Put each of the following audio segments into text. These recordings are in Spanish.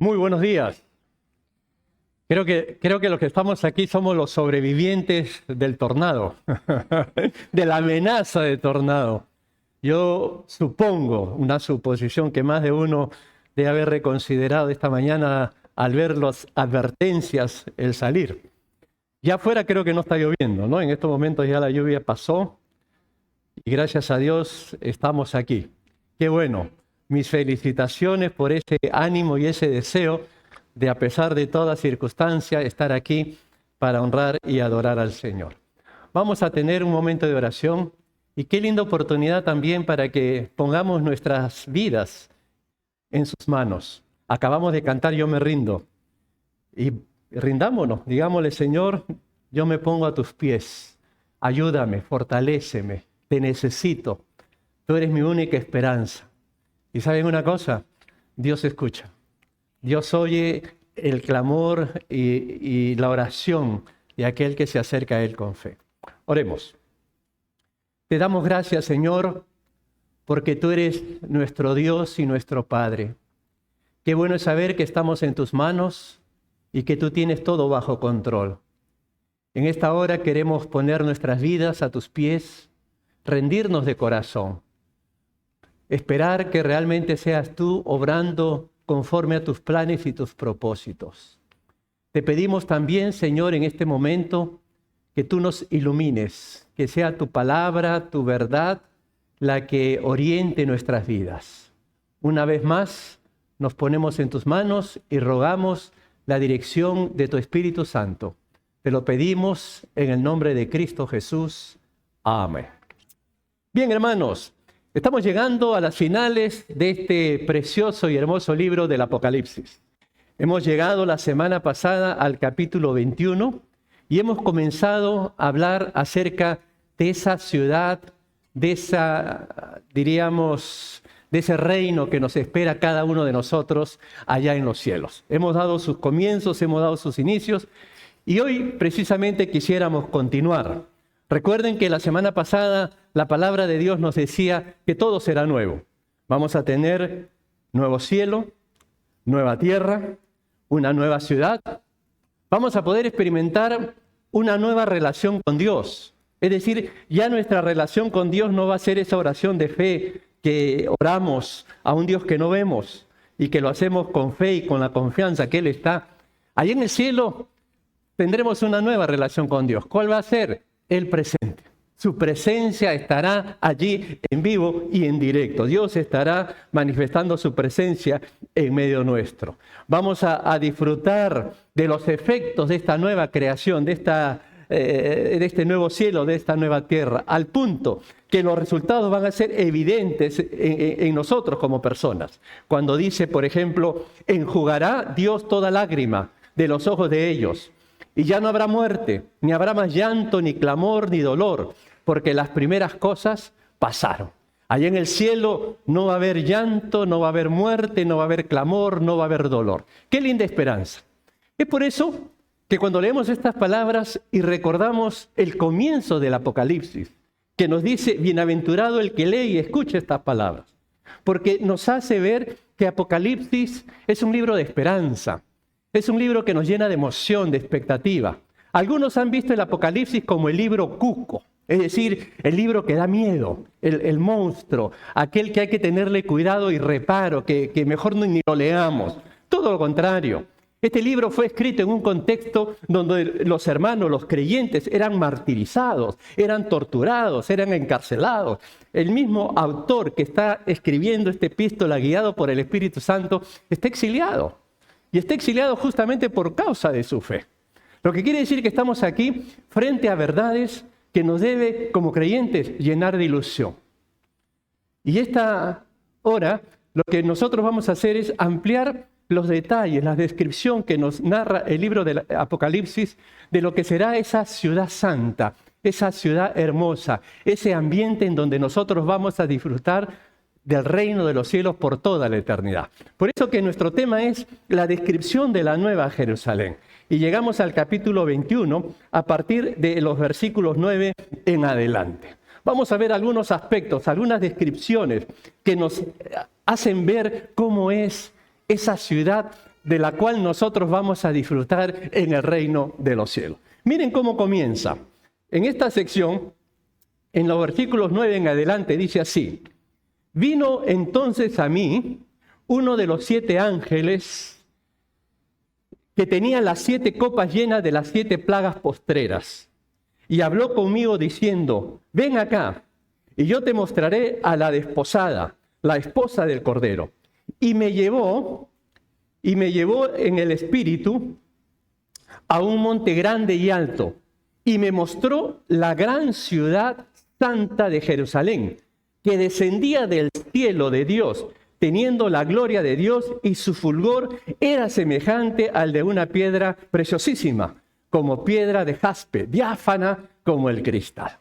Muy buenos días. Creo que los que estamos aquí somos los sobrevivientes del tornado, de la amenaza de tornado. Yo supongo, una suposición, que más de uno debe haber reconsiderado esta mañana al ver las advertencias, el salir. Ya afuera creo que no está lloviendo, ¿no? En estos momentos ya la lluvia pasó y gracias a Dios estamos aquí. Qué bueno. Mis felicitaciones por ese ánimo y ese deseo de, a pesar de toda circunstancia, estar aquí para honrar y adorar al Señor. Vamos a tener un momento de oración y qué linda oportunidad también para que pongamos nuestras vidas en sus manos. Acabamos de cantar Yo me rindo y rindámonos, digámosle: Señor, yo me pongo a tus pies, ayúdame, fortaléceme, te necesito, tú eres mi única esperanza. Y ¿saben una cosa? Dios escucha. Dios oye el clamor y la oración de aquel que se acerca a Él con fe. Oremos. Te damos gracias, Señor, porque tú eres nuestro Dios y nuestro Padre. Qué bueno es saber que estamos en tus manos y que tú tienes todo bajo control. En esta hora queremos poner nuestras vidas a tus pies, rendirnos de corazón. Esperar que realmente seas tú obrando conforme a tus planes y tus propósitos. Te pedimos también, Señor, en este momento, que tú nos ilumines, que sea tu palabra, tu verdad, la que oriente nuestras vidas. Una vez más, nos ponemos en tus manos y rogamos la dirección de tu Espíritu Santo. Te lo pedimos en el nombre de Cristo Jesús. Amén. Bien, hermanos. Estamos llegando a las finales de este precioso y hermoso libro del Apocalipsis. Hemos llegado la semana pasada al capítulo 21 y hemos comenzado a hablar acerca de esa ciudad, de esa, diríamos, de ese reino que nos espera cada uno de nosotros allá en los cielos. Hemos dado sus comienzos, hemos dado sus inicios y hoy precisamente quisiéramos continuar. Recuerden que la semana pasada la palabra de Dios nos decía que todo será nuevo. Vamos a tener nuevo cielo, nueva tierra, una nueva ciudad. Vamos a poder experimentar una nueva relación con Dios. Es decir, ya nuestra relación con Dios no va a ser esa oración de fe que oramos a un Dios que no vemos y que lo hacemos con fe y con la confianza que Él está. Allí en el cielo tendremos una nueva relación con Dios. ¿Cuál va a ser? El presente. Su presencia estará allí en vivo y en directo. Dios estará manifestando su presencia en medio nuestro. Vamos a disfrutar de los efectos de esta nueva creación, de este nuevo cielo, de esta nueva tierra, al punto que los resultados van a ser evidentes en nosotros como personas. Cuando dice, por ejemplo, enjugará Dios toda lágrima de los ojos de ellos. Y ya no habrá muerte, ni habrá más llanto, ni clamor, ni dolor, porque las primeras cosas pasaron. Allá en el cielo no va a haber llanto, no va a haber muerte, no va a haber clamor, no va a haber dolor. ¡Qué linda esperanza! Es por eso que cuando leemos estas palabras y recordamos el comienzo del Apocalipsis, que nos dice, bienaventurado el que lee y escucha estas palabras, porque nos hace ver que Apocalipsis es un libro de esperanza. Es un libro que nos llena de emoción, de expectativa. Algunos han visto el Apocalipsis como el libro cuco, es decir, el libro que da miedo, el monstruo, aquel que hay que tenerle cuidado y reparo, que mejor ni lo leamos. Todo lo contrario. Este libro fue escrito en un contexto donde los hermanos, los creyentes, eran martirizados, eran torturados, eran encarcelados. El mismo autor que está escribiendo esta epístola, guiado por el Espíritu Santo, está exiliado. Y está exiliado justamente por causa de su fe. Lo que quiere decir que estamos aquí frente a verdades que nos debe, como creyentes, llenar de ilusión. Y esta hora, lo que nosotros vamos a hacer es ampliar los detalles, la descripción que nos narra el libro del Apocalipsis de lo que será esa ciudad santa, esa ciudad hermosa, ese ambiente en donde nosotros vamos a disfrutar del reino de los cielos por toda la eternidad. Por eso que nuestro tema es la descripción de la Nueva Jerusalén. Y llegamos al capítulo 21 a partir de los versículos 9 en adelante. Vamos a ver algunos aspectos, algunas descripciones que nos hacen ver cómo es esa ciudad de la cual nosotros vamos a disfrutar en el reino de los cielos. Miren cómo comienza. En esta sección, en los versículos 9 en adelante, dice así: vino entonces a mí uno de los 7 ángeles que tenía las 7 copas llenas de las 7 plagas postreras, y habló conmigo diciendo: ven acá, y yo te mostraré a la desposada, la esposa del Cordero. Y me llevó en el espíritu a un monte grande y alto, y me mostró la gran ciudad santa de Jerusalén, que descendía del cielo de Dios, teniendo la gloria de Dios, y su fulgor era semejante al de una piedra preciosísima, como piedra de jaspe, diáfana como el cristal.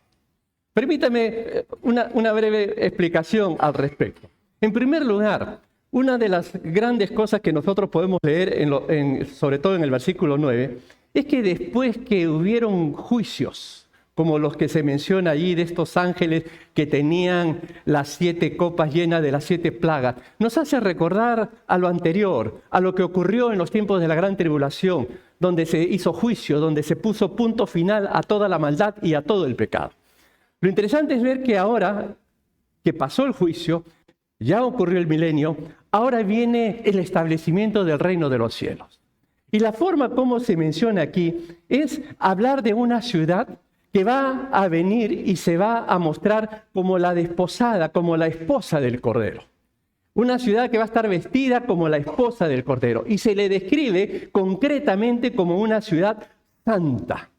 Permítame una breve explicación al respecto. En primer lugar, una de las grandes cosas que nosotros podemos leer, sobre todo en el versículo 9, es que después que hubieron juicios, como los que se menciona allí de estos ángeles que tenían las 7 copas llenas de las 7 plagas, nos hace recordar a lo anterior, a lo que ocurrió en los tiempos de la gran tribulación, donde se hizo juicio, donde se puso punto final a toda la maldad y a todo el pecado. Lo interesante es ver que ahora que pasó el juicio, ya ocurrió el milenio, ahora viene el establecimiento del reino de los cielos. Y la forma como se menciona aquí es hablar de una ciudad que va a venir y se va a mostrar como la desposada, como la esposa del Cordero. Una ciudad que va a estar vestida como la esposa del Cordero. Y se le describe concretamente como una ciudad santa,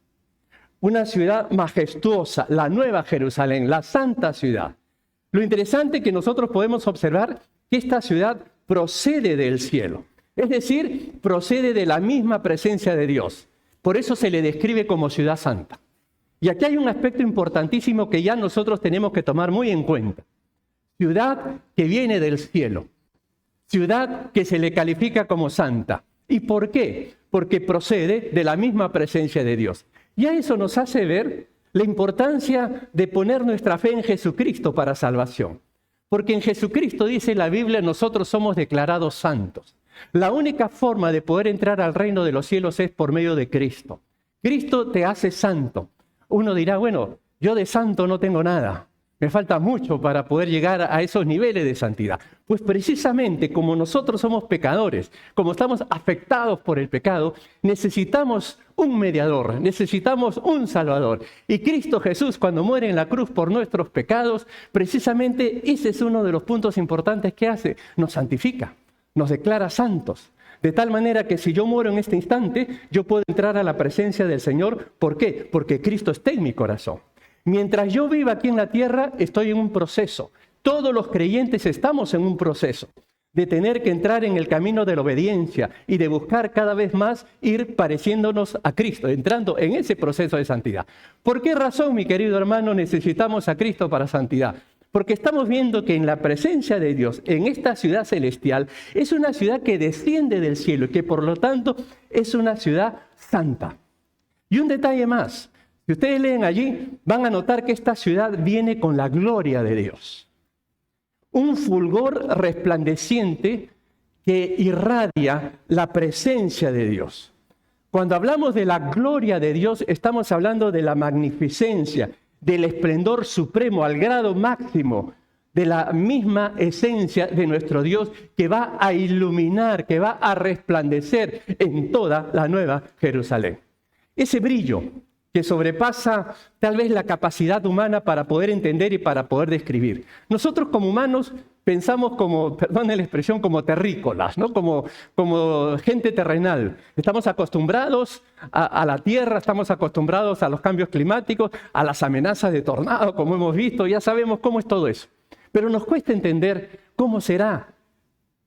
una ciudad majestuosa, la nueva Jerusalén, la santa ciudad. Lo interesante que nosotros podemos observar que esta ciudad procede del cielo. Es decir, procede de la misma presencia de Dios. Por eso se le describe como ciudad santa. Y aquí hay un aspecto importantísimo que ya nosotros tenemos que tomar muy en cuenta. Ciudad que viene del cielo. Ciudad que se le califica como santa. ¿Y por qué? Porque procede de la misma presencia de Dios. Y a eso nos hace ver la importancia de poner nuestra fe en Jesucristo para salvación. Porque en Jesucristo, dice la Biblia, nosotros somos declarados santos. La única forma de poder entrar al reino de los cielos es por medio de Cristo. Cristo te hace santo. Uno dirá, bueno, yo de santo no tengo nada. Me falta mucho para poder llegar a esos niveles de santidad. Pues precisamente como nosotros somos pecadores, como estamos afectados por el pecado, necesitamos un mediador, necesitamos un salvador. Y Cristo Jesús, cuando muere en la cruz por nuestros pecados, precisamente ese es uno de los puntos importantes que hace. Nos santifica, nos declara santos. De tal manera que si yo muero en este instante, yo puedo entrar a la presencia del Señor. ¿Por qué? Porque Cristo está en mi corazón. Mientras yo viva aquí en la tierra, estoy en un proceso. Todos los creyentes estamos en un proceso de tener que entrar en el camino de la obediencia y de buscar cada vez más ir pareciéndonos a Cristo, entrando en ese proceso de santidad. ¿Por qué razón, mi querido hermano, necesitamos a Cristo para santidad? Porque estamos viendo que en la presencia de Dios, en esta ciudad celestial, es una ciudad que desciende del cielo y que por lo tanto es una ciudad santa. Y un detalle más. Si ustedes leen allí, van a notar que esta ciudad viene con la gloria de Dios. Un fulgor resplandeciente que irradia la presencia de Dios. Cuando hablamos de la gloria de Dios, estamos hablando de la magnificencia, del esplendor supremo, al grado máximo, de la misma esencia de nuestro Dios que va a iluminar, que va a resplandecer en toda la nueva Jerusalén. Ese brillo que sobrepasa tal vez la capacidad humana para poder entender y para poder describir. Nosotros como humanos pensamos como, perdone la expresión, como terrícolas, ¿no? Como gente terrenal. Estamos acostumbrados a la tierra, estamos acostumbrados a los cambios climáticos, a las amenazas de tornado, como hemos visto, ya sabemos cómo es todo eso. Pero nos cuesta entender cómo será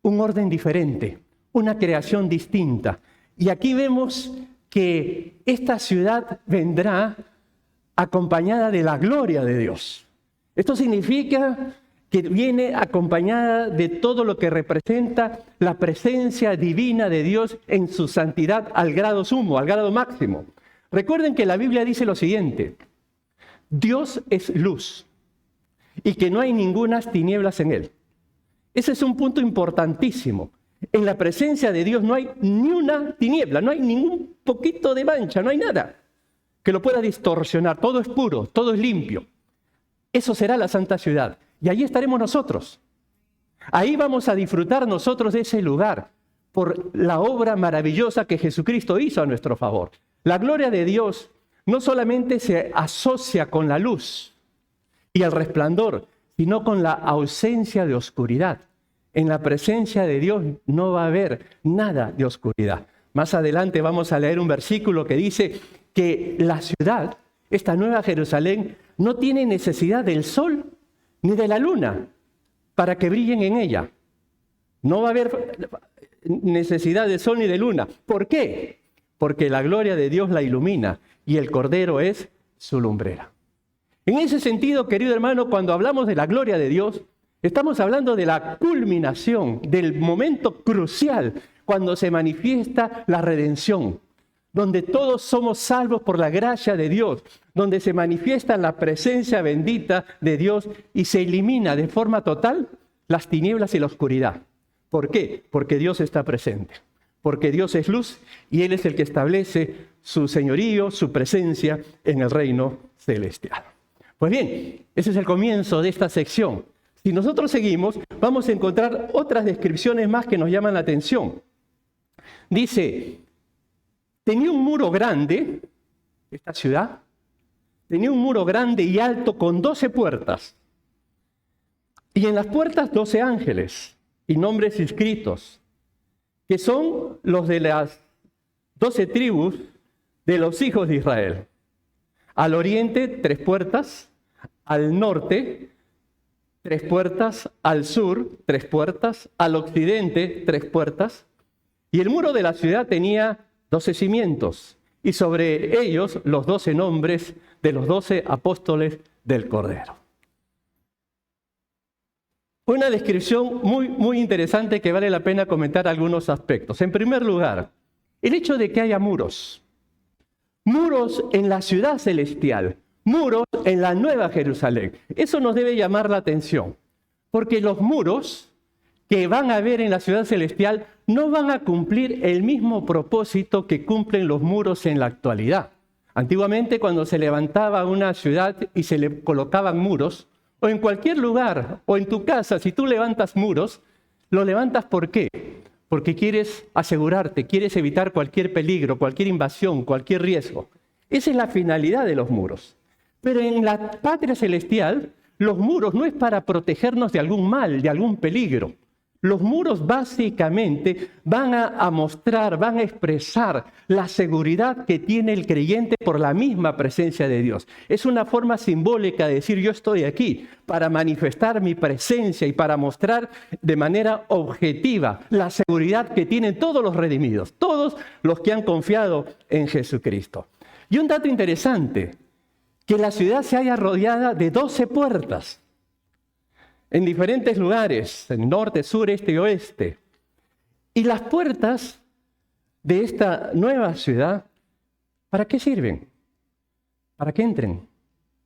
un orden diferente, una creación distinta. Y aquí vemos que esta ciudad vendrá acompañada de la gloria de Dios. Esto significa que viene acompañada de todo lo que representa la presencia divina de Dios en su santidad al grado sumo, al grado máximo. Recuerden que la Biblia dice lo siguiente: Dios es luz y que no hay ningunas tinieblas en él. Ese es un punto importantísimo. En la presencia de Dios no hay ni una tiniebla, no hay ningún poquito de mancha, no hay nada que lo pueda distorsionar. Todo es puro, todo es limpio. Eso será la santa ciudad. Y allí estaremos nosotros. Ahí vamos a disfrutar nosotros de ese lugar por la obra maravillosa que Jesucristo hizo a nuestro favor. La gloria de Dios no solamente se asocia con la luz y el resplandor, sino con la ausencia de oscuridad. En la presencia de Dios no va a haber nada de oscuridad. Más adelante vamos a leer un versículo que dice que la ciudad, esta nueva Jerusalén, no tiene necesidad del sol ni de la luna para que brillen en ella. No va a haber necesidad de sol ni de luna. ¿Por qué? Porque la gloria de Dios la ilumina y el Cordero es su lumbrera. En ese sentido, querido hermano, cuando hablamos de la gloria de Dios, estamos hablando de la culminación, del momento crucial, cuando se manifiesta la redención, donde todos somos salvos por la gracia de Dios, donde se manifiesta la presencia bendita de Dios y se elimina de forma total las tinieblas y la oscuridad. ¿Por qué? Porque Dios está presente, porque Dios es luz y Él es el que establece su señorío, su presencia en el reino celestial. Pues bien, ese es el comienzo de esta sección. Si nosotros seguimos, vamos a encontrar otras descripciones más que nos llaman la atención. Dice, tenía un muro grande, esta ciudad, tenía un muro grande y alto con 12 puertas. Y en las puertas 12 ángeles y nombres inscritos, que son los de las 12 tribus de los hijos de Israel. Al oriente 3 puertas, al norte 3 puertas, al sur 3 puertas, al occidente 3 puertas. Y el muro de la ciudad tenía 12 cimientos, y sobre ellos los 12 nombres de los 12 apóstoles del Cordero. Una descripción muy interesante que vale la pena comentar algunos aspectos. En primer lugar, el hecho de que haya muros. Muros en la ciudad celestial, muros en la nueva Jerusalén. Eso nos debe llamar la atención, porque los muros que van a haber en la ciudad celestial no van a cumplir el mismo propósito que cumplen los muros en la actualidad. Antiguamente, cuando se levantaba una ciudad y se le colocaban muros, o en cualquier lugar, o en tu casa, si tú levantas muros, ¿lo levantas por qué? Porque quieres asegurarte, quieres evitar cualquier peligro, cualquier invasión, cualquier riesgo. Esa es la finalidad de los muros. Pero en la patria celestial, los muros no es para protegernos de algún mal, de algún peligro. Los muros básicamente van a mostrar, van a expresar la seguridad que tiene el creyente por la misma presencia de Dios. Es una forma simbólica de decir yo estoy aquí para manifestar mi presencia y para mostrar de manera objetiva la seguridad que tienen todos los redimidos, todos los que han confiado en Jesucristo. Y un dato interesante, que la ciudad se haya rodeada de 12 puertas. En diferentes lugares, en norte, sur, este y oeste. Y las puertas de esta nueva ciudad, ¿para qué sirven? Para que entren,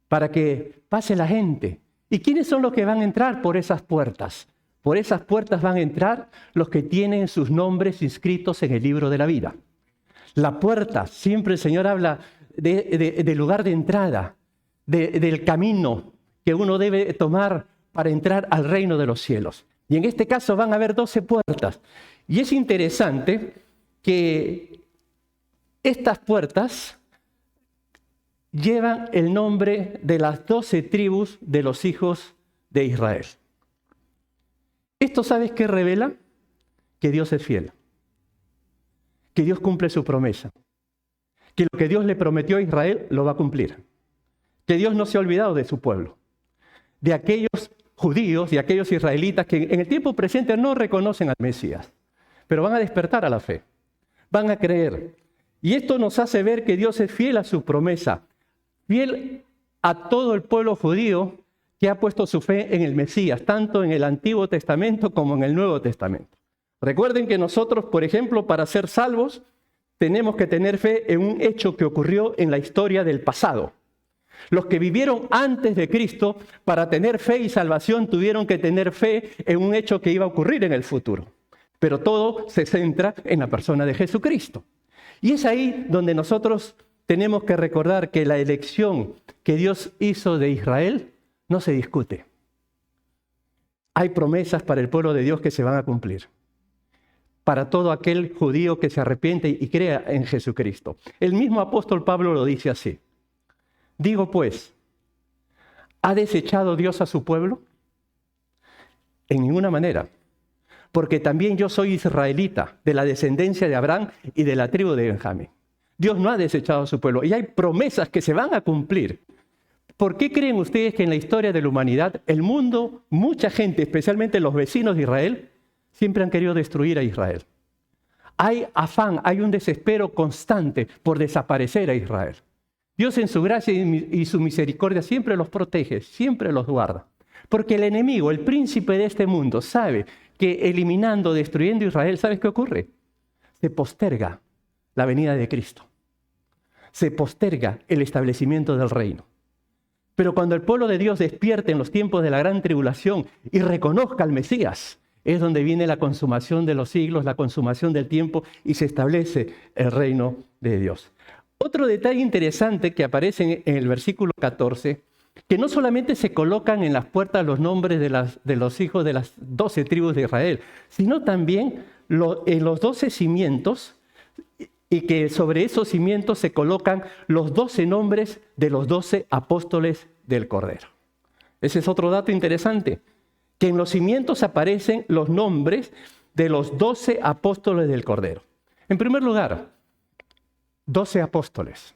para que pase la gente. ¿Y quiénes son los que van a entrar por esas puertas? Por esas puertas van a entrar los que tienen sus nombres inscritos en el libro de la vida. La puerta, siempre el Señor habla del lugar de entrada, del camino que uno debe tomar para entrar al reino de los cielos. Y en este caso van a haber 12 puertas. Y es interesante que estas puertas llevan el nombre de las 12 tribus de los hijos de Israel. ¿Esto sabes qué revela? Que Dios es fiel. Que Dios cumple su promesa. Que lo que Dios le prometió a Israel lo va a cumplir. Que Dios no se ha olvidado de su pueblo. De aquellos judíos y aquellos israelitas que en el tiempo presente no reconocen al Mesías, pero van a despertar a la fe, van a creer. Y esto nos hace ver que Dios es fiel a su promesa, fiel a todo el pueblo judío que ha puesto su fe en el Mesías, tanto en el Antiguo Testamento como en el Nuevo Testamento. Recuerden que nosotros, por ejemplo, para ser salvos, tenemos que tener fe en un hecho que ocurrió en la historia del pasado. Los que vivieron antes de Cristo, para tener fe y salvación, tuvieron que tener fe en un hecho que iba a ocurrir en el futuro. pero todo se centra en la persona de Jesucristo. Y es ahí donde nosotros tenemos que recordar que la elección que Dios hizo de Israel no se discute. Hay promesas para el pueblo de Dios que se van a cumplir, para todo aquel judío que se arrepiente y crea en Jesucristo. El mismo apóstol Pablo lo dice así. Digo pues, ¿ha desechado Dios a su pueblo? En ninguna manera, porque también yo soy israelita, de la descendencia de Abraham y de la tribu de Benjamín. Dios no ha desechado a su pueblo y hay promesas que se van a cumplir. ¿Por qué creen ustedes que en la historia de la humanidad, el mundo, mucha gente, especialmente los vecinos de Israel, siempre han querido destruir a Israel? Hay afán, hay un desespero constante por desaparecer a Israel. Dios en su gracia y su misericordia siempre los protege, siempre los guarda. Porque el enemigo, el príncipe de este mundo, sabe que eliminando, destruyendo a Israel, ¿sabes qué ocurre? Se posterga la venida de Cristo. Se posterga el establecimiento del reino. Pero cuando el pueblo de Dios despierte en los tiempos de la gran tribulación y reconozca al Mesías, es donde viene la consumación de los siglos, la consumación del tiempo y se establece el reino de Dios. Otro detalle interesante que aparece en el versículo 14, que no solamente se colocan en las puertas los nombres de los hijos de las 12 tribus de Israel, sino también en los 12 cimientos, y que sobre esos cimientos se colocan los 12 nombres de los 12 apóstoles del Cordero. Ese es otro dato interesante, que en los cimientos aparecen los nombres de los 12 apóstoles del Cordero. En primer lugar, 12 apóstoles.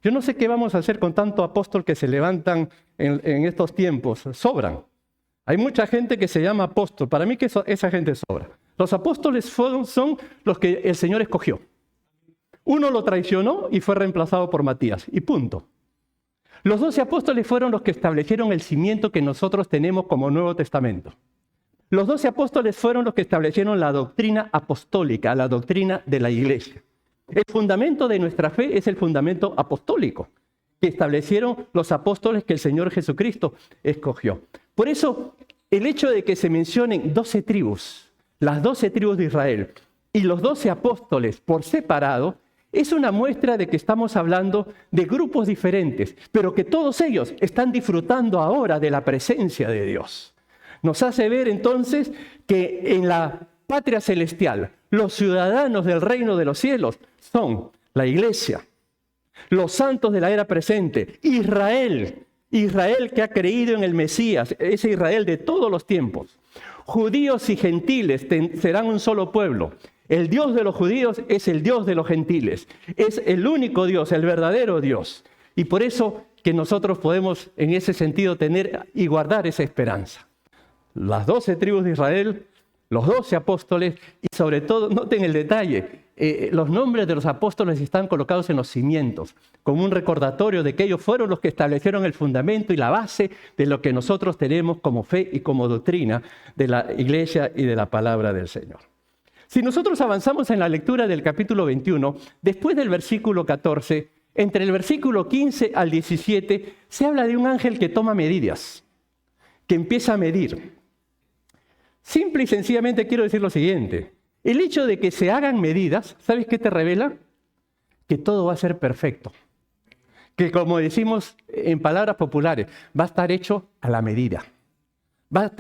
Yo no sé qué vamos a hacer con tanto apóstol que se levantan en estos tiempos. Sobran. Hay mucha gente que se llama apóstol. Para mí que esa gente sobra. Los apóstoles son los que el Señor escogió. Uno lo traicionó y fue reemplazado por Matías. Y punto. Los 12 apóstoles fueron los que establecieron el cimiento que nosotros tenemos como Nuevo Testamento. Los 12 apóstoles fueron los que establecieron la doctrina apostólica, la doctrina de la iglesia. El fundamento de nuestra fe es el fundamento apostólico, que establecieron los apóstoles que el Señor Jesucristo escogió. Por eso, el hecho de que se mencionen 12 tribus, las 12 tribus de Israel, y los 12 apóstoles por separado, es una muestra de que estamos hablando de grupos diferentes, pero que todos ellos están disfrutando ahora de la presencia de Dios. Nos hace ver entonces que en la patria celestial, los ciudadanos del reino de los cielos son la iglesia, los santos de la era presente, Israel que ha creído en el Mesías, ese Israel de todos los tiempos. Judíos y gentiles serán un solo pueblo. El Dios de los judíos es el Dios de los gentiles. Es el único Dios, el verdadero Dios. Y por eso que nosotros podemos en ese sentido tener y guardar esa esperanza. Las 12 tribus de Israel, los 12 apóstoles y sobre todo, noten el detalle, los nombres de los apóstoles están colocados en los cimientos, como un recordatorio de que ellos fueron los que establecieron el fundamento y la base de lo que nosotros tenemos como fe y como doctrina de la iglesia y de la palabra del Señor. Si nosotros avanzamos en la lectura del capítulo 21, después del versículo 14, entre el versículo 15 al 17, se habla de un ángel que toma medidas, que empieza a medir. Simple y sencillamente quiero decir lo siguiente. El hecho de que se hagan medidas, ¿sabes qué te revela? Que todo va a ser perfecto. Que como decimos en palabras populares, va a estar hecho a la medida.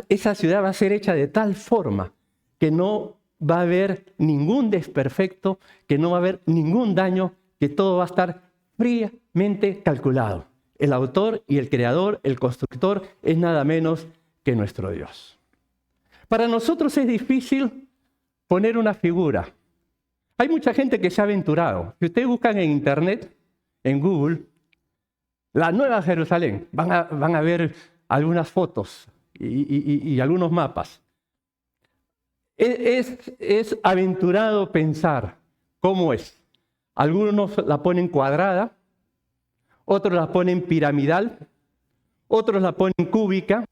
Esa ciudad va a ser hecha de tal forma que no va a haber ningún desperfecto, que no va a haber ningún daño, que todo va a estar fríamente calculado. El autor y el creador, el constructor, es nada menos que nuestro Dios. Para nosotros es difícil poner una figura. Hay mucha gente que se ha aventurado. Si ustedes buscan en internet, en Google, la Nueva Jerusalén, van a ver algunas fotos y algunos mapas. Es aventurado pensar cómo es. Algunos la ponen cuadrada, otros la ponen piramidal, otros la ponen cúbica.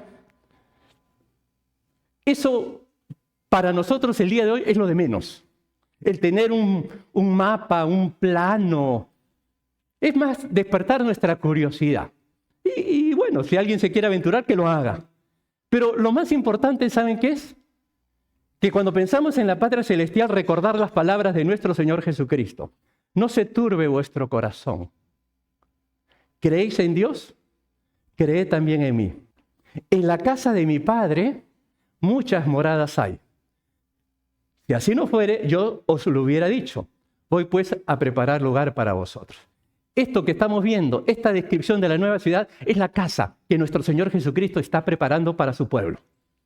Eso para nosotros el día de hoy es lo de menos. El tener un mapa, un plano, es más despertar nuestra curiosidad. Y bueno, si alguien se quiere aventurar, que lo haga. Pero lo más importante, ¿saben qué es? que cuando pensamos en la patria celestial, recordar las palabras de nuestro Señor Jesucristo. No se turbe vuestro corazón. ¿Creéis en Dios? Creed también en mí. En la casa de mi Padre muchas moradas hay. Si así no fuere, yo os lo hubiera dicho. Voy pues a preparar lugar para vosotros. Esto que estamos viendo, esta descripción de la nueva ciudad, es la casa que nuestro Señor Jesucristo está preparando para su pueblo.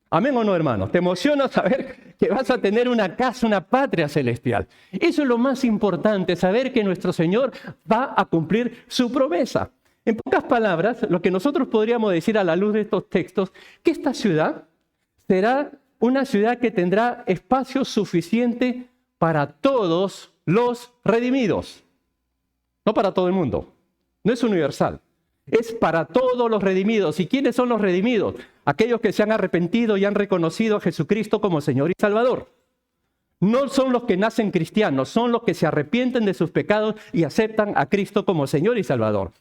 ¿Amén o no, hermanos? ¿Te emociona saber que vas a tener una casa, una patria celestial? Eso es lo más importante, saber que nuestro Señor va a cumplir su promesa. En pocas palabras, lo que nosotros podríamos decir a la luz de estos textos, que esta ciudad será una ciudad que tendrá espacio suficiente para todos los redimidos. No para todo el mundo, no es universal. Es para todos los redimidos. ¿Y quiénes son los redimidos? Aquellos que se han arrepentido y han reconocido a Jesucristo como Señor y Salvador. No son los que nacen cristianos, son los que se arrepienten de sus pecados y aceptan a Cristo como Señor y Salvador.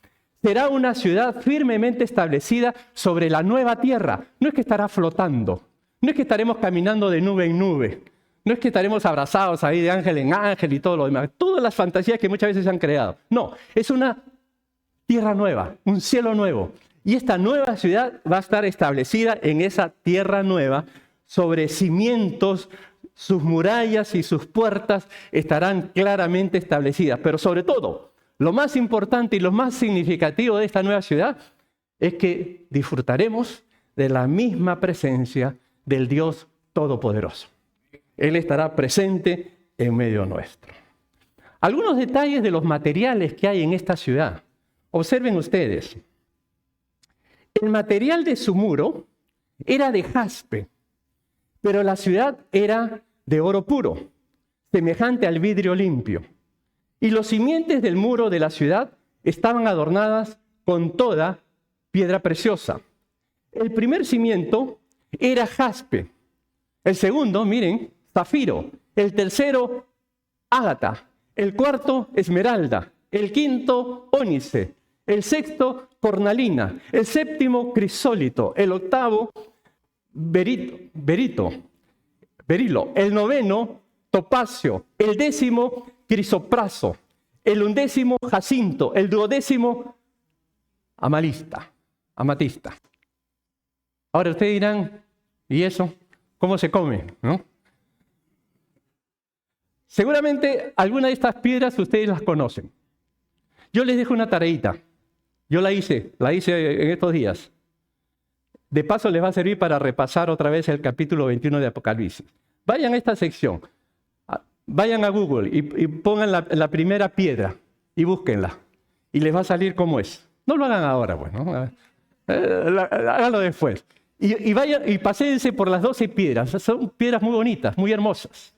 Será una ciudad firmemente establecida sobre la nueva tierra. No es que estará flotando, no es que estaremos caminando de nube en nube, no es que estaremos abrazados ahí de ángel en ángel y todo lo demás. Todas las fantasías que muchas veces se han creado. No, es una tierra nueva, un cielo nuevo. Y esta nueva ciudad va a estar establecida en esa tierra nueva sobre cimientos. Sus murallas y sus puertas estarán claramente establecidas. Pero sobre todo, lo más importante y lo más significativo de esta nueva ciudad es que disfrutaremos de la misma presencia del Dios Todopoderoso. Él estará presente en medio nuestro. Algunos detalles de los materiales que hay en esta ciudad. Observen ustedes. El material de su muro era de jaspe, pero la ciudad era de oro puro, semejante al vidrio limpio. Y los simientes del muro de la ciudad estaban adornadas con toda piedra preciosa. El primer cimiento era jaspe. El segundo, miren, zafiro. El tercero, ágata. El cuarto, esmeralda. El quinto, ónice. El sexto, cornalina. El séptimo, crisólito. El octavo, berilo. El noveno, topacio. El décimo, crisopraso. El undécimo, jacinto. El duodécimo, amatista. Ahora ustedes dirán, ¿y eso cómo se come? ¿No? Seguramente alguna de estas piedras ustedes las conocen. Yo les dejo una tareita. Yo la hice en estos días. De paso les va a servir para repasar otra vez el capítulo 21 de Apocalipsis. Vayan a esta sección, vayan a Google y pongan la primera piedra y búsquenla. Y les va a salir cómo es. No lo hagan ahora, pues, ¿no? Háganlo después. Y vayan y paséense por las 12 piedras. Son piedras muy bonitas, muy hermosas.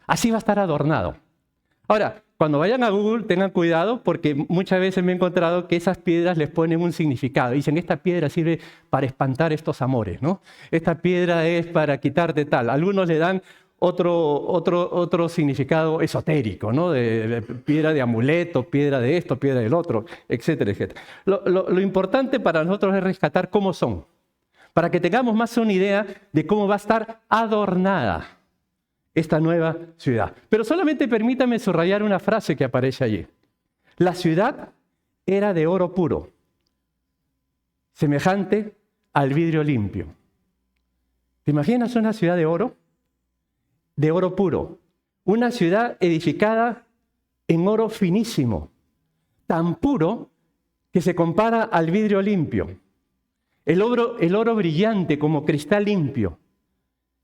Así va a estar adornado. Ahora, cuando vayan a Google, tengan cuidado porque muchas veces me he encontrado que esas piedras les ponen un significado. Dicen, esta piedra sirve para espantar estos amores, ¿no? Esta piedra es para quitarte tal. Algunos le dan otro significado esotérico, ¿no? De piedra de amuleto, piedra de esto, piedra del otro, etcétera, etcétera. Lo importante para nosotros es rescatar cómo son, para que tengamos más una idea de cómo va a estar adornada esta nueva ciudad. Pero solamente permítame subrayar una frase que aparece allí. La ciudad era de oro puro, semejante al vidrio limpio. ¿Te imaginas una ciudad de oro? De oro puro. Una ciudad edificada en oro finísimo, tan puro que se compara al vidrio limpio. El oro brillante como cristal limpio,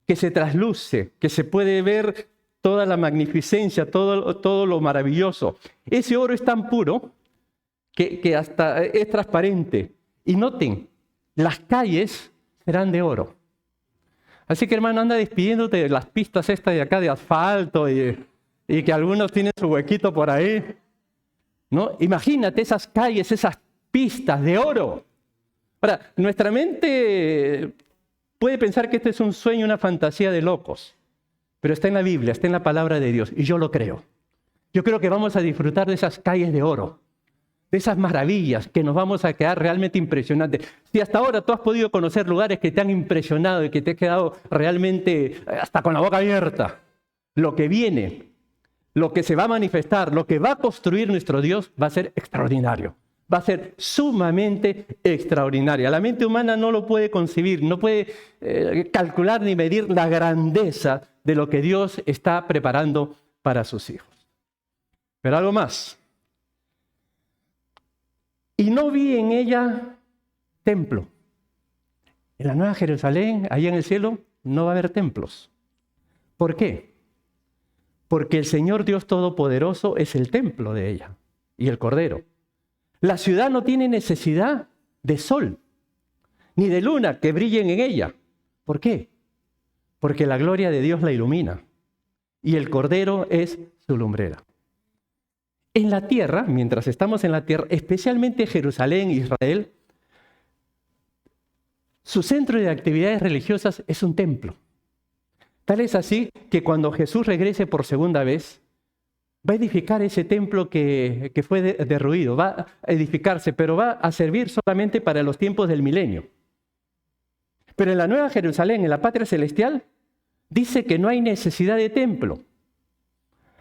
que se trasluce, que se puede ver toda la magnificencia, todo lo maravilloso. Ese oro es tan puro que hasta es transparente. Y noten, las calles serán de oro. Así que, hermano, anda despidiéndote de las pistas estas de acá de asfalto y que algunos tienen su huequito por ahí, ¿no? Imagínate esas calles, esas pistas de oro. Ahora, nuestra mente puede pensar que este es un sueño, una fantasía de locos, pero está en la Biblia, está en la palabra de Dios, y yo lo creo. Yo creo que vamos a disfrutar de esas calles de oro, de esas maravillas que nos vamos a quedar realmente impresionantes. Si hasta ahora tú has podido conocer lugares que te han impresionado y que te has quedado realmente hasta con la boca abierta, lo que viene, lo que se va a manifestar, lo que va a construir nuestro Dios va a ser extraordinario. Va a ser sumamente extraordinaria. La mente humana no lo puede concebir, no puede calcular ni medir la grandeza de lo que Dios está preparando para sus hijos. Pero algo más. Y no vi en ella templo. En la Nueva Jerusalén, allá en el cielo, no va a haber templos. ¿Por qué? Porque el Señor Dios Todopoderoso es el templo de ella y el Cordero. La ciudad no tiene necesidad de sol, ni de luna que brillen en ella. ¿Por qué? Porque la gloria de Dios la ilumina y el Cordero es su lumbrera. En la tierra, mientras estamos en la tierra, especialmente Jerusalén, Israel, su centro de actividades religiosas es un templo. Tal es así que cuando Jesús regrese por segunda vez, va a edificar ese templo que fue derruido, va a edificarse, pero va a servir solamente para los tiempos del milenio. Pero en la Nueva Jerusalén, en la patria celestial, dice que no hay necesidad de templo.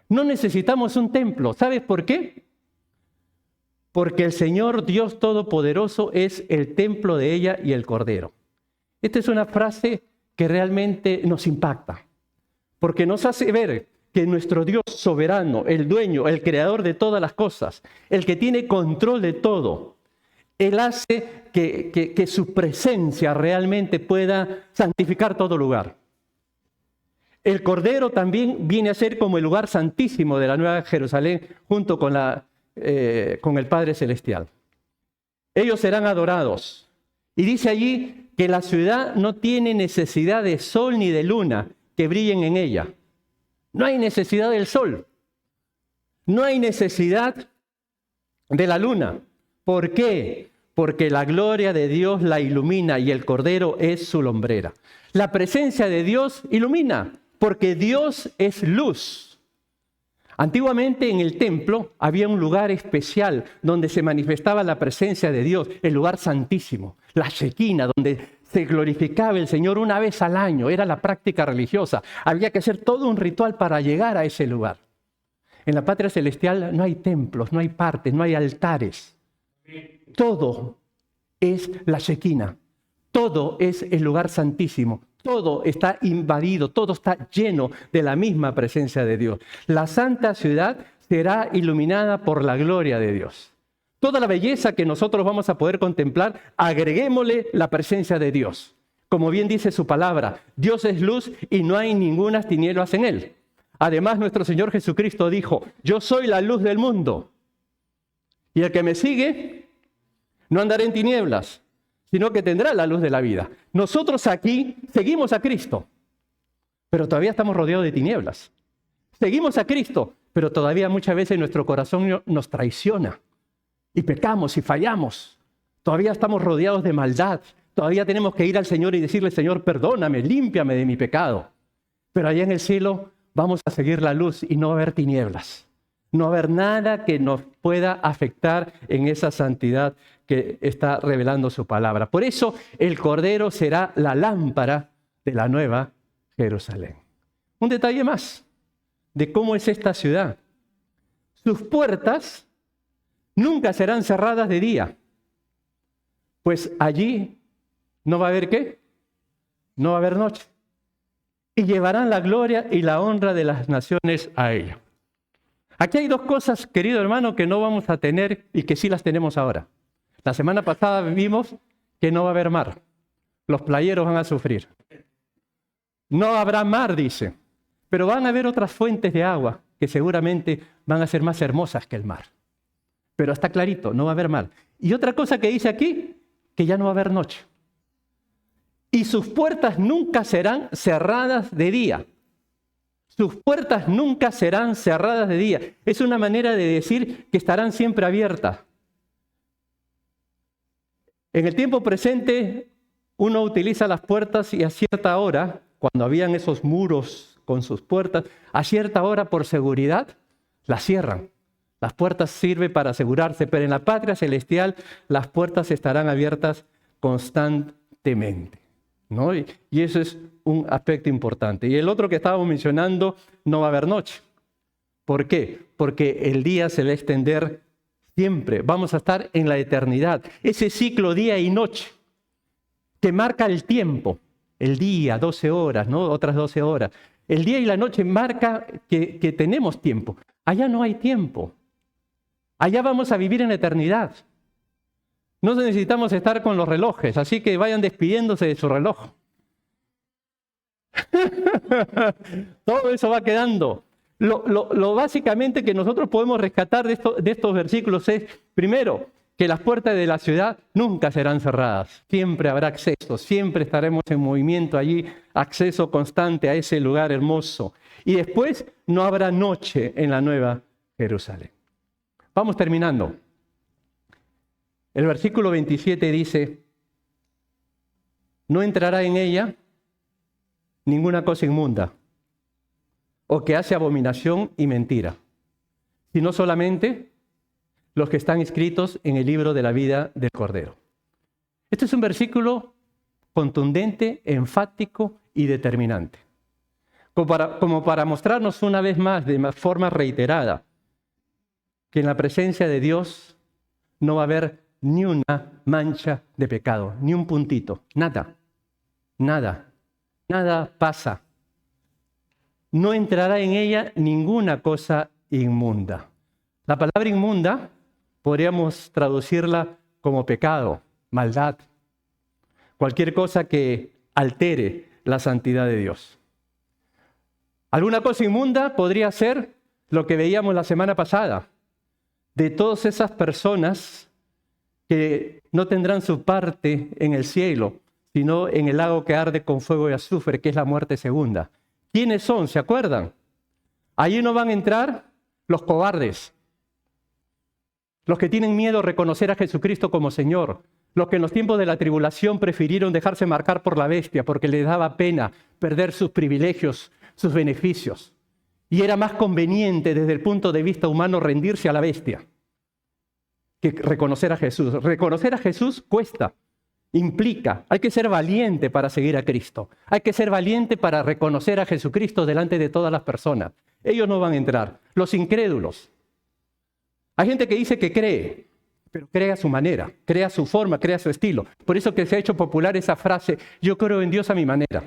No necesitamos un templo. ¿Sabes por qué? Porque el Señor Dios Todopoderoso es el templo de ella y el Cordero. Esta es una frase que realmente nos impacta, porque nos hace ver que nuestro Dios soberano, el dueño, el creador de todas las cosas, el que tiene control de todo, Él hace que su presencia realmente pueda santificar todo lugar. El Cordero también viene a ser como el lugar santísimo de la Nueva Jerusalén junto con el Padre Celestial. Ellos serán adorados. Y dice allí que la ciudad no tiene necesidad de sol ni de luna que brillen en ella. No hay necesidad del sol. No hay necesidad de la luna. ¿Por qué? Porque la gloria de Dios la ilumina y el Cordero es su lumbrera. La presencia de Dios ilumina, porque Dios es luz. Antiguamente en el templo había un lugar especial donde se manifestaba la presencia de Dios, el lugar santísimo, la Shekinah, donde se glorificaba el Señor una vez al año. Era la práctica religiosa. Había que hacer todo un ritual para llegar a ese lugar. En la patria celestial no hay templos, no hay partes, no hay altares. Todo es la Shekinah. Todo es el lugar santísimo. Todo está invadido, todo está lleno de la misma presencia de Dios. La santa ciudad será iluminada por la gloria de Dios. Toda la belleza que nosotros vamos a poder contemplar, agreguémosle la presencia de Dios. Como bien dice su palabra, Dios es luz y no hay ninguna tinieblas en él. Además, nuestro Señor Jesucristo dijo, yo soy la luz del mundo. Y el que me sigue no andará en tinieblas, sino que tendrá la luz de la vida. Nosotros aquí seguimos a Cristo, pero todavía estamos rodeados de tinieblas. Seguimos a Cristo, pero todavía muchas veces nuestro corazón nos traiciona. Y pecamos y fallamos. Todavía estamos rodeados de maldad. Todavía tenemos que ir al Señor y decirle, Señor, perdóname, límpiame de mi pecado. Pero allá en el cielo vamos a seguir la luz y no va a haber tinieblas. No va a haber nada que nos pueda afectar en esa santidad que está revelando su palabra. Por eso el Cordero será la lámpara de la Nueva Jerusalén. Un detalle más de cómo es esta ciudad. Sus puertas nunca serán cerradas de día, pues allí no va a haber ¿qué? No va a haber noche. Y llevarán la gloria y la honra de las naciones a ella. Aquí hay dos cosas, querido hermano, que no vamos a tener y que sí las tenemos ahora. La semana pasada vimos que no va a haber mar. Los playeros van a sufrir. No habrá mar, dice, pero van a haber otras fuentes de agua que seguramente van a ser más hermosas que el mar. Pero está clarito, no va a haber mar. Y otra cosa que dice aquí, que ya no va a haber noche. Y sus puertas nunca serán cerradas de día. Sus puertas nunca serán cerradas de día. Es una manera de decir que estarán siempre abiertas. En el tiempo presente, uno utiliza las puertas y a cierta hora, cuando habían esos muros con sus puertas, a cierta hora por seguridad, las cierran Las puertas sirven para asegurarse, pero en la patria celestial las puertas estarán abiertas constantemente, ¿no? Y eso es un aspecto importante. Y el otro que estábamos mencionando, no va a haber noche. ¿Por qué? Porque el día se va a extender siempre. Vamos a estar en la eternidad. Ese ciclo día y noche que marca el tiempo. El día, 12 horas, ¿no? Otras 12 horas. El día y la noche marca que tenemos tiempo. Allá no hay tiempo. Allá vamos a vivir en la eternidad. No necesitamos estar con los relojes, así que vayan despidiéndose de su reloj. Todo eso va quedando. Lo básicamente que nosotros podemos rescatar de estos versículos es, primero, que las puertas de la ciudad nunca serán cerradas. Siempre habrá acceso, siempre estaremos en movimiento allí, acceso constante a ese lugar hermoso. Y después no habrá noche en la Nueva Jerusalén. Vamos terminando. El versículo 27 dice, no entrará en ella ninguna cosa inmunda o que hace abominación y mentira, sino solamente los que están escritos en el libro de la vida del Cordero. Este es un versículo contundente, enfático y determinante, como para mostrarnos una vez más, de forma reiterada, que en la presencia de Dios no va a haber ni una mancha de pecado, ni un puntito, nada pasa. No entrará en ella ninguna cosa inmunda. La palabra inmunda podríamos traducirla como pecado, maldad, cualquier cosa que altere la santidad de Dios. Alguna cosa inmunda podría ser lo que veíamos la semana pasada, de todas esas personas que no tendrán su parte en el cielo, sino en el lago que arde con fuego y azufre, que es la muerte segunda. ¿Quiénes son? ¿Se acuerdan? Allí no van a entrar los cobardes, los que tienen miedo a reconocer a Jesucristo como Señor, los que en los tiempos de la tribulación prefirieron dejarse marcar por la bestia porque les daba pena perder sus privilegios, sus beneficios. Y era más conveniente desde el punto de vista humano rendirse a la bestia que reconocer a Jesús. Reconocer a Jesús cuesta, implica, hay que ser valiente para seguir a Cristo. Hay que ser valiente para reconocer a Jesucristo delante de todas las personas. Ellos no van a entrar. Los incrédulos. Hay gente que dice que cree, pero cree a su manera, cree a su forma, cree a su estilo. Por eso que se ha hecho popular esa frase, yo creo en Dios a mi manera.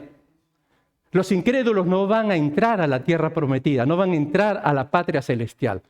Los incrédulos no van a entrar a la tierra prometida, no van a entrar a la patria celestial.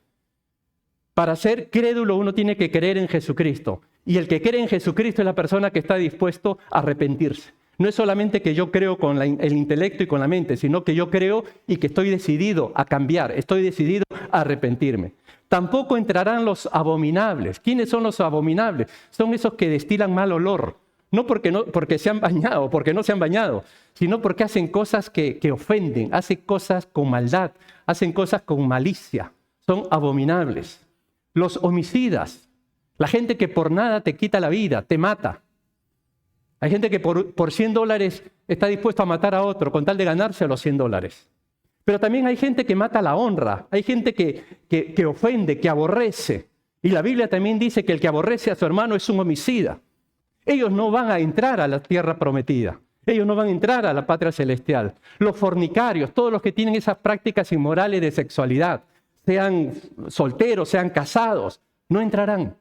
Para ser crédulo uno tiene que creer en Jesucristo. Y el que cree en Jesucristo es la persona que está dispuesto a arrepentirse. No es solamente que yo creo con el intelecto y con la mente, sino que yo creo y que estoy decidido a cambiar, estoy decidido a arrepentirme. Tampoco entrarán los abominables. ¿Quiénes son los abominables? Son esos que destilan mal olor. No porque se han bañado, porque no se han bañado, sino porque hacen cosas que ofenden, hacen cosas con maldad, hacen cosas con malicia. Son abominables. Los homicidas, la gente que por nada te quita la vida, te mata. Hay gente que por $100 está dispuesto a matar a otro con tal de ganarse los $100. Pero también hay gente que mata la honra, hay gente que ofende, que aborrece. Y la Biblia también dice que el que aborrece a su hermano es un homicida. Ellos no van a entrar a la tierra prometida. Ellos no van a entrar a la patria celestial. Los fornicarios, todos los que tienen esas prácticas inmorales de sexualidad, sean solteros, sean casados, no entrarán.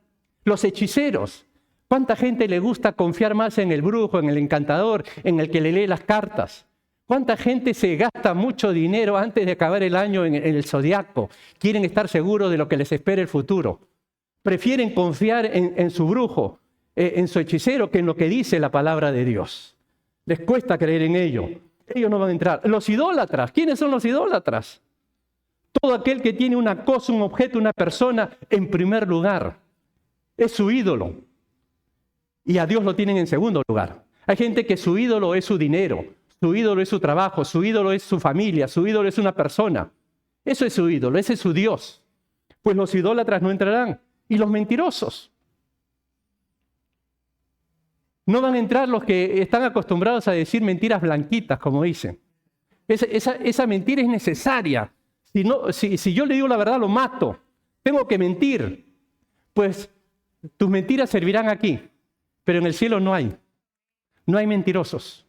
Los hechiceros, ¿cuánta gente le gusta confiar más en el brujo, en el encantador, en el que le lee las cartas? ¿Cuánta gente se gasta mucho dinero antes de acabar el año en el zodiaco? Quieren estar seguros de lo que les espera el futuro. Prefieren confiar en su brujo, en su hechicero, que en lo que dice la palabra de Dios. Les cuesta creer en ello. Ellos no van a entrar. Los idólatras, ¿quiénes son los idólatras? Todo aquel que tiene una cosa, un objeto, una persona, en primer lugar, es su ídolo. Y a Dios lo tienen en segundo lugar. Hay gente que su ídolo es su dinero, su ídolo es su trabajo, su ídolo es su familia, su ídolo es una persona. Eso es su ídolo, ese es su Dios. Pues los idólatras no entrarán. Y los mentirosos. No van a entrar los que están acostumbrados a decir mentiras blanquitas, como dicen. Esa mentira es necesaria. Si yo le digo la verdad, lo mato. Tengo que mentir. Pues tus mentiras servirán aquí, pero en el cielo no hay. No hay mentirosos.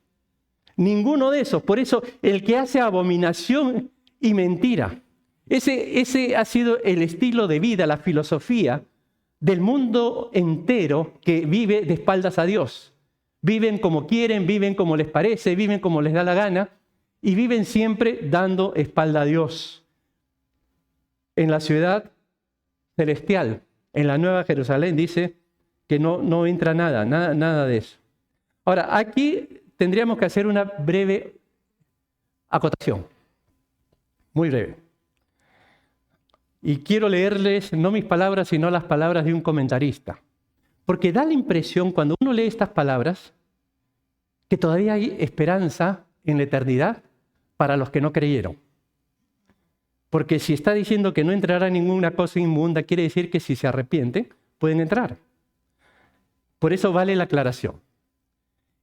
Ninguno de esos. Por eso el que hace abominación y mentira. Ese ha sido el estilo de vida, la filosofía del mundo entero que vive de espaldas a Dios. Viven como quieren, viven como les parece, viven como les da la gana y viven siempre dando espalda a Dios. En la ciudad celestial, en la Nueva Jerusalén, dice que no entra nada de eso. Ahora, aquí tendríamos que hacer una breve acotación, muy breve. Y quiero leerles no mis palabras, sino las palabras de un comentarista. Porque da la impresión, cuando uno lee estas palabras, que todavía hay esperanza en la eternidad para los que no creyeron. Porque si está diciendo que no entrará ninguna cosa inmunda, quiere decir que si se arrepienten, pueden entrar. Por eso vale la aclaración.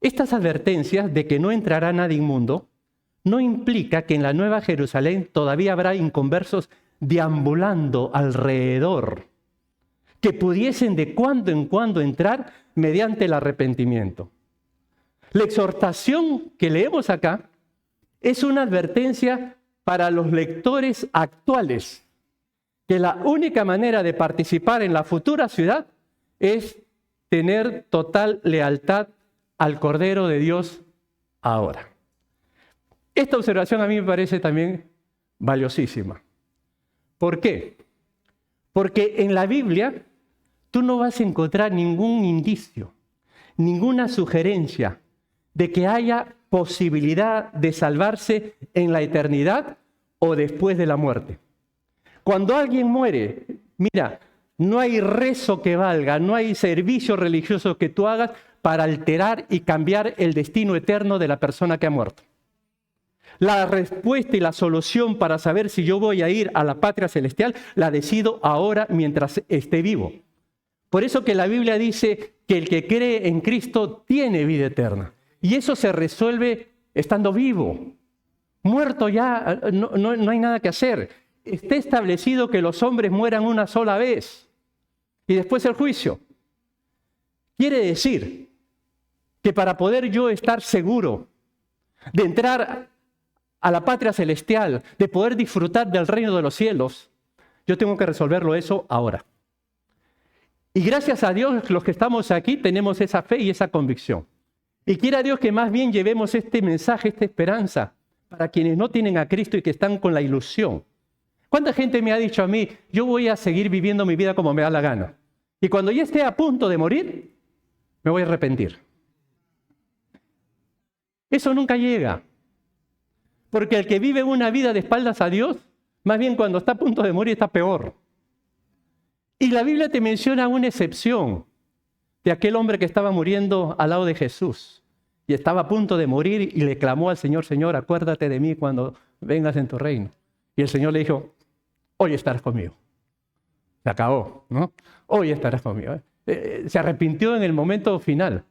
Estas advertencias de que no entrará nada inmundo no implica que en la Nueva Jerusalén todavía habrá inconversos deambulando alrededor, que pudiesen de cuando en cuando entrar mediante el arrepentimiento. La exhortación que leemos acá es una advertencia para los lectores actuales, que la única manera de participar en la futura ciudad es tener total lealtad al Cordero de Dios ahora. Esta observación a mí me parece también valiosísima. ¿Por qué? Porque en la Biblia tú no vas a encontrar ningún indicio, ninguna sugerencia de que haya posibilidad de salvarse en la eternidad o después de la muerte. Cuando alguien muere, mira, no hay rezo que valga, no hay servicio religioso que tú hagas para alterar y cambiar el destino eterno de la persona que ha muerto. La respuesta y la solución para saber si yo voy a ir a la patria celestial la decido ahora mientras esté vivo. Por eso que la Biblia dice que el que cree en Cristo tiene vida eterna. Y eso se resuelve estando vivo. Muerto ya no hay nada que hacer. Está establecido que los hombres mueran una sola vez y después el juicio. Quiere decir que para poder yo estar seguro de entrar a la patria celestial, de poder disfrutar del reino de los cielos, yo tengo que resolverlo eso ahora. Y gracias a Dios, los que estamos aquí tenemos esa fe y esa convicción. Y quiera Dios que más bien llevemos este mensaje, esta esperanza, para quienes no tienen a Cristo y que están con la ilusión. ¿Cuánta gente me ha dicho a mí, yo voy a seguir viviendo mi vida como me da la gana? Y cuando ya esté a punto de morir, me voy a arrepentir. Eso nunca llega. Porque el que vive una vida de espaldas a Dios, más bien cuando está a punto de morir está peor. Y la Biblia te menciona una excepción de aquel hombre que estaba muriendo al lado de Jesús y estaba a punto de morir y le clamó al Señor, Señor, acuérdate de mí cuando vengas en tu reino. Y el Señor le dijo, hoy estarás conmigo. Se acabó, ¿no? Hoy estarás conmigo. Se arrepintió en el momento final.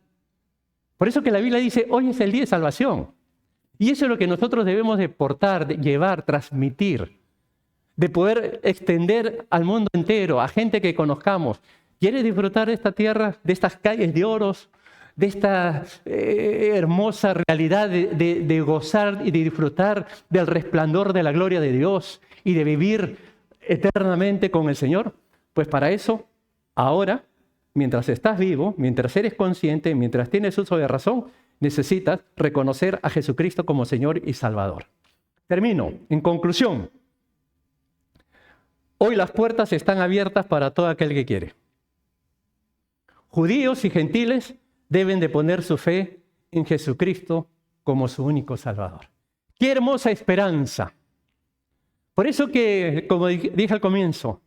Por eso que la Biblia dice, hoy es el día de salvación. Y eso es lo que nosotros debemos de portar, de llevar, transmitir, de poder extender al mundo entero, a gente que conozcamos. ¿Quieres disfrutar de esta tierra, de estas calles de oros, de esta hermosa realidad de gozar y de disfrutar del resplandor de la gloria de Dios y de vivir eternamente con el Señor? Pues para eso, ahora, mientras estás vivo, mientras eres consciente, mientras tienes uso de razón, necesitas reconocer a Jesucristo como Señor y Salvador. Termino. En conclusión, hoy las puertas están abiertas para todo aquel que quiere. Judíos y gentiles deben de poner su fe en Jesucristo como su único Salvador. ¡Qué hermosa esperanza! Por eso que, como dije al comienzo,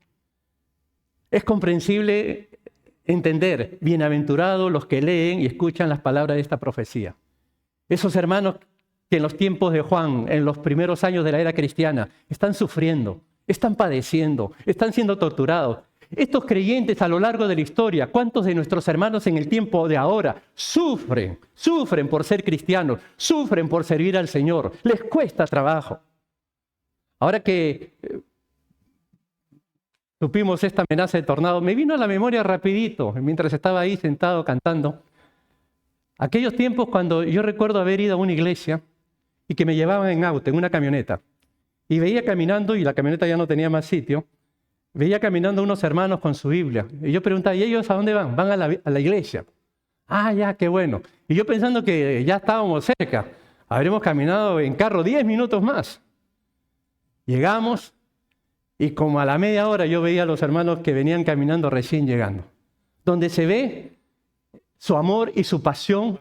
es comprensible entender, bienaventurados los que leen y escuchan las palabras de esta profecía. Esos hermanos que en los tiempos de Juan, en los primeros años de la era cristiana, están sufriendo, están padeciendo, están siendo torturados. Estos creyentes a lo largo de la historia, ¿cuántos de nuestros hermanos en el tiempo de ahora sufren por ser cristianos, sufren por servir al Señor? Les cuesta trabajo. Ahora que supimos esta amenaza de tornado, me vino a la memoria rapidito, mientras estaba ahí sentado cantando, aquellos tiempos cuando yo recuerdo haber ido a una iglesia y que me llevaban en auto, en una camioneta, y veía caminando, y la camioneta ya no tenía más sitio, veía caminando unos hermanos con su Biblia, y yo preguntaba, ¿y ellos a dónde van? Van a la iglesia. Ah, ya, qué bueno. Y yo pensando que ya estábamos cerca, habremos caminado en carro 10 minutos más. Llegamos, y como a la media hora yo veía a los hermanos que venían caminando recién llegando, donde se ve su amor y su pasión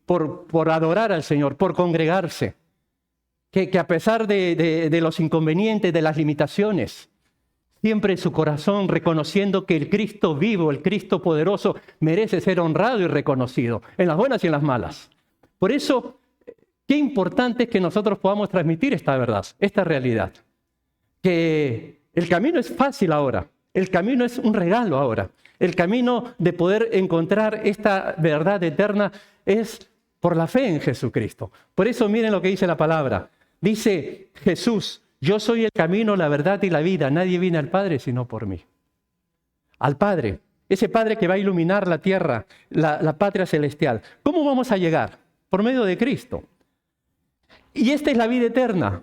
por adorar al Señor, por congregarse, que a pesar de los inconvenientes, de las limitaciones, siempre su corazón reconociendo que el Cristo vivo, el Cristo poderoso, merece ser honrado y reconocido, en las buenas y en las malas. Por eso, qué importante es que nosotros podamos transmitir esta verdad, esta realidad. Que el camino es fácil ahora, el camino es un regalo ahora. El camino de poder encontrar esta verdad eterna es por la fe en Jesucristo. Por eso miren lo que dice la palabra. Dice Jesús, yo soy el camino, la verdad y la vida. Nadie viene al Padre sino por mí. Al Padre, ese Padre que va a iluminar la tierra, la patria celestial. ¿Cómo vamos a llegar? Por medio de Cristo. Y esta es la vida eterna.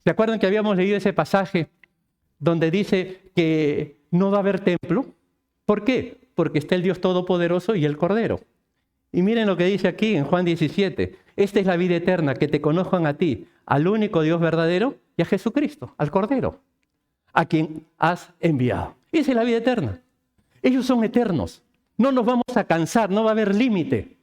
¿Se acuerdan que habíamos leído ese pasaje donde dice que no va a haber templo? ¿Por qué? Porque está el Dios Todopoderoso y el Cordero. Y miren lo que dice aquí en Juan 17. Esta es la vida eterna, que te conozcan a ti, al único Dios verdadero, y a Jesucristo, al Cordero, a quien has enviado. Esa es la vida eterna. Ellos son eternos. No nos vamos a cansar, no va a haber límite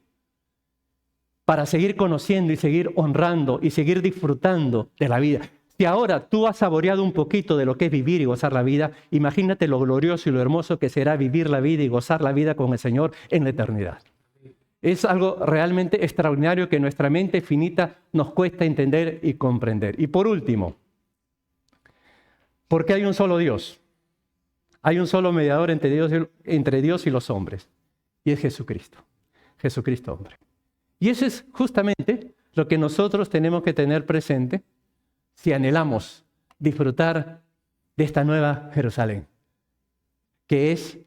para seguir conociendo y seguir honrando y seguir disfrutando de la vida. Si ahora tú has saboreado un poquito de lo que es vivir y gozar la vida, imagínate lo glorioso y lo hermoso que será vivir la vida y gozar la vida con el Señor en la eternidad. Es algo realmente extraordinario que nuestra mente finita nos cuesta entender y comprender. Y por último, ¿por qué hay un solo Dios? Hay un solo mediador entre Dios y los hombres, y es Jesucristo. Jesucristo hombre. Y eso es justamente lo que nosotros tenemos que tener presente si anhelamos disfrutar de esta nueva Jerusalén, que es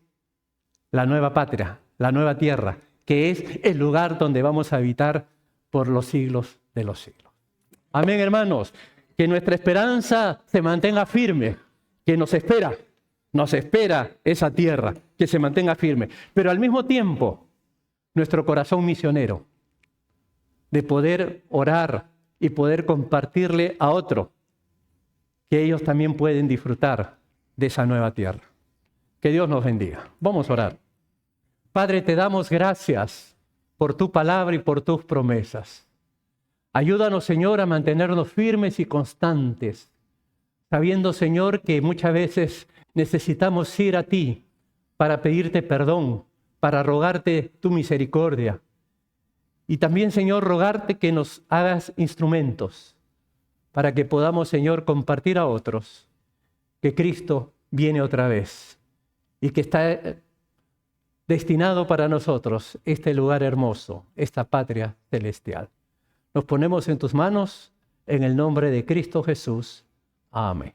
la nueva patria, la nueva tierra, que es el lugar donde vamos a habitar por los siglos de los siglos. Amén, hermanos. Que nuestra esperanza se mantenga firme, que nos espera esa tierra, que se mantenga firme. Pero al mismo tiempo, nuestro corazón misionero, de poder orar y poder compartirle a otro, que ellos también pueden disfrutar de esa nueva tierra. Que Dios nos bendiga. Vamos a orar. Padre, te damos gracias por tu palabra y por tus promesas. Ayúdanos, Señor, a mantenernos firmes y constantes, sabiendo, Señor, que muchas veces necesitamos ir a ti para pedirte perdón, para rogarte tu misericordia. Y también, Señor, rogarte que nos hagas instrumentos para que podamos, Señor, compartir a otros que Cristo viene otra vez y que está destinado para nosotros este lugar hermoso, esta patria celestial. Nos ponemos en tus manos en el nombre de Cristo Jesús. Amén.